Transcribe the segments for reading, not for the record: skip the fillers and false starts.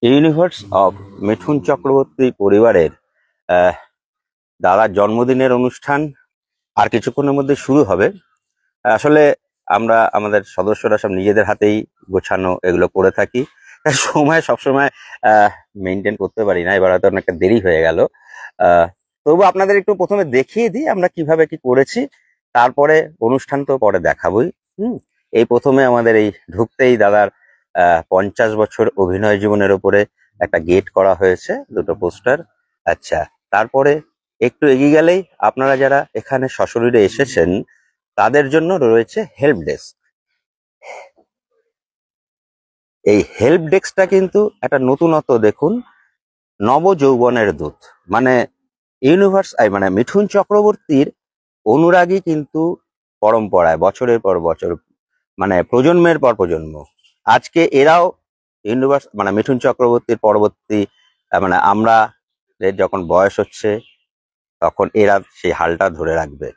Universe of Mithun Chakraborty পরিবারের দাদার জন্মদিনের অনুষ্ঠান আর কিছুক্ষণের মধ্যে শুরু হবে। আসলে আমরা আমাদের সদস্যরা সব নিজেদের হাতেই গোছানো এগুলো করে থাকি, তাই সময় সবসময় মেনটেন করতে পারি না। এবার হয়তো অনেকটা দেরি হয়ে গেল। তবু আপনাদের একটু প্রথমে দেখিয়ে দিই আমরা কিভাবে কি করেছি, তারপরে অনুষ্ঠান তো পরে দেখাবই। এই প্রথমে আমাদের এই ঢুকতেই দাদার 50 বছর অভিনয় জীবনের উপরে একটা গেট করা হয়েছে, দুটো পোস্টার। আচ্ছা, তারপরে একটু এগিয়ে গেলেই আপনারা যারা এখানে সশরীরে এসেছেন তাদের জন্য রয়েছে হেল্প ডেস্ক। এই হেল্প ডেস্কটা কিন্তু একটা নতুনত্ব, দেখুন, নবযৌবনের দূত। মানে মানে মিঠুন চক্রবর্তীর অনুরাগী কিন্তু পরম্পরায় বছরের পর বছর, মানে প্রজন্মের পর প্রজন্ম। আজকে এরাও মানে মিঠুন চক্রবর্তীর পরবর্তী, মানে আমরা যখন বয়স হচ্ছে তখন এরা সেই হালটা ধরে রাখবে।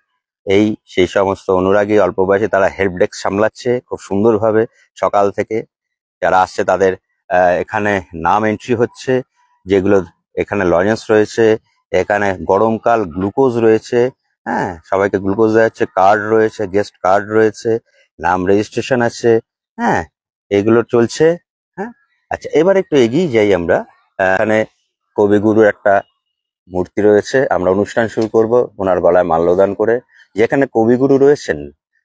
সেই সমস্ত অনুরাগী অল্প বয়সে তারা হেল্প ডেস্ক সামলাচ্ছে খুব সুন্দরভাবে। সকাল থেকে যারা আসছে তাদের এখানে নাম এন্ট্রি হচ্ছে, যেগুলো এখানে লজেন্স রয়েছে, এখানে গরমকাল গ্লুকোজ রয়েছে, হ্যাঁ, সবাইকে গ্লুকোজ দেওয়া হচ্ছে, কার্ড রয়েছে, গেস্ট কার্ড রয়েছে, নাম রেজিস্ট্রেশন আছে, হ্যাঁ, এগুলো চলছে। হ্যাঁ, আচ্ছা, এবার একটু এগিয়ে যাই আমরা। এখানে কবিগুরুর একটা মূর্তি রয়েছে, আমরা অনুষ্ঠান শুরু করব ওনার গলায় মাল্যদান করে। যেখানে কবিগুরু রয়েছেন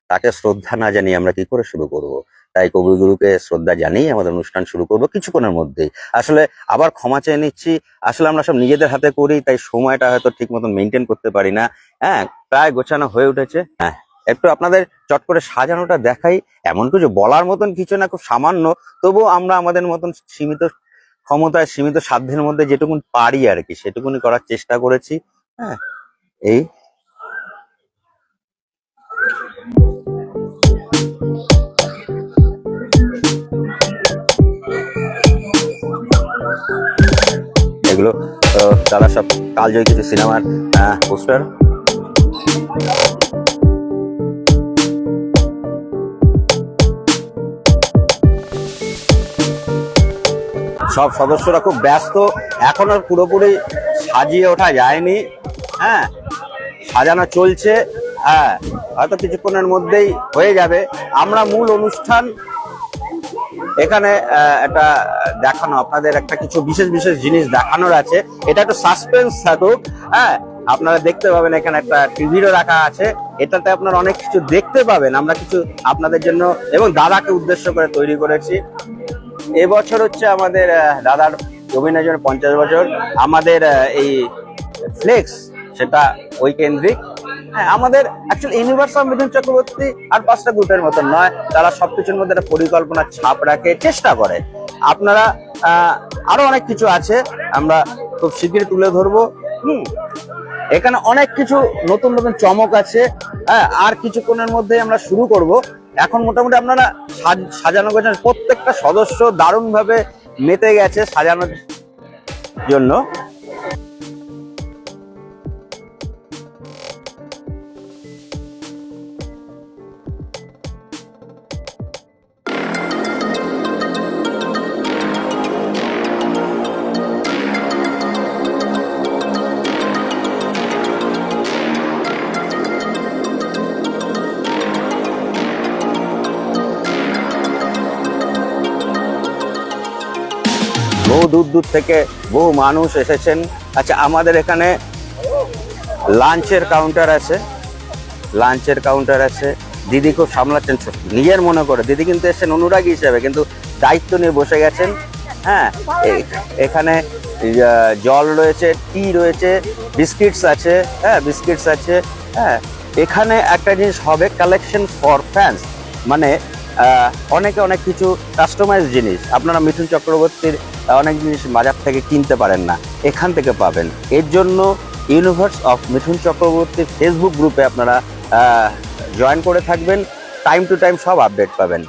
তাকে শ্রদ্ধা না জানিয়ে আমরা কি করে শুরু করব? তাই কবিগুরুকে শ্রদ্ধা জানিয়ে আমাদের অনুষ্ঠান শুরু করব কিছুক্ষণের মধ্যেই। আসলে আবার ক্ষমা চেয়ে নিচ্ছি, আসলে আমরা সব নিজেদের হাতে করি, তাই সময়টা হয়তো ঠিক মতন মেনটেন করতে পারি না। হ্যাঁ, প্রায় গোছানো হয়ে উঠেছে। হ্যাঁ, একটু আপনাদের চট করে সাজানোটা দেখাই। এমন কিছু বলার মতন কিছু না, খুব সামান্য, তবুও আমরা আমাদের মতন সীমিত ক্ষমতায়, সীমিত সাধ্যের মধ্যে যেটুকুন পারি আর কি সেটুকুনি করার চেষ্টা করেছি। হ্যাঁ, এই এগুলো তারা সব কালজয়ী কিছু সিনেমার পোস্টার। সব সদস্যরা খুব ব্যস্ত, এখনো পুরোপুরি সাজিয়ে ওঠা যায়নি। হ্যাঁ, সাজানো চলছে। হ্যাঁ, হয়তো কিছুক্ষণের মধ্যেই হয়ে যাবে। আমরা মূল অনুষ্ঠান এখানে একটা দেখানো, আপনাদের একটা কিছু বিশেষ বিশেষ জিনিস দেখানোর আছে। এটা একটু সাসপেন্স থাকুক। হ্যাঁ, আপনারা দেখতে পাবেন এখানে একটা টিভিরও রাখা আছে, এটাতে আপনারা অনেক কিছু দেখতে পাবেন। আমরা কিছু আপনাদের জন্য এবং দাদাকে উদ্দেশ্য করে তৈরি করেছি। এবছর হচ্ছে আমাদের দাদার অভিনয় জন্য 50 বছর। আমাদের এই ফ্লেক্স সেটা ওই কেন্দ্রিক। হ্যাঁ, আমাদের actually universe of Mithun Chakraborty আর 5টা গ্রুপের মতন নয়, তারা সবকিছুর মধ্যে একটা পরিকল্পনার ছাপ রাখে, চেষ্টা করে। আপনারা আরো অনেক কিছু আছে, আমরা খুব শীঘ্রই তুলে ধরবো। এখানে অনেক কিছু নতুন নতুন চমক আছে। হ্যাঁ, আর কিছুক্ষণের মধ্যে আমরা শুরু করব। এখন মোটামুটি আপনারা সাজানো গোছানো, প্রত্যেকটা সদস্য দারুণভাবে মেতে গেছে সাজানোর জন্য। বহু দূর দূর থেকে বহু মানুষ এসেছেন। আচ্ছা, আমাদের এখানে লাঞ্চের কাউন্টার আছে, দিদি খুব সামলাচ্ছেন নিজের মনে করে। দিদি কিন্তু এসেছেন অনুরাগী হিসেবে, কিন্তু দায়িত্ব নিয়ে বসে গেছেন। হ্যাঁ, এখানে জল রয়েছে, টি রয়েছে, বিস্কিটস আছে। হ্যাঁ, বিস্কিটস আছে। হ্যাঁ, এখানে একটা জিনিস হবে, কালেকশন ফর ফ্যান্স, মানে অনেকে অনেক কিছু কাস্টমাইজ জিনিস আপনারা মিঠুন চক্রবর্তীর অনেক জিনিস বাজার থেকে কিনতে পারেন না, এখান থেকে পাবেন। এর জন্য ইউনিভার্স অফ মিঠুন চক্রবর্তীর ফেসবুক গ্রুপে আপনারা জয়েন করে থাকবেন, টাইম টু টাইম সব আপডেট পাবেন।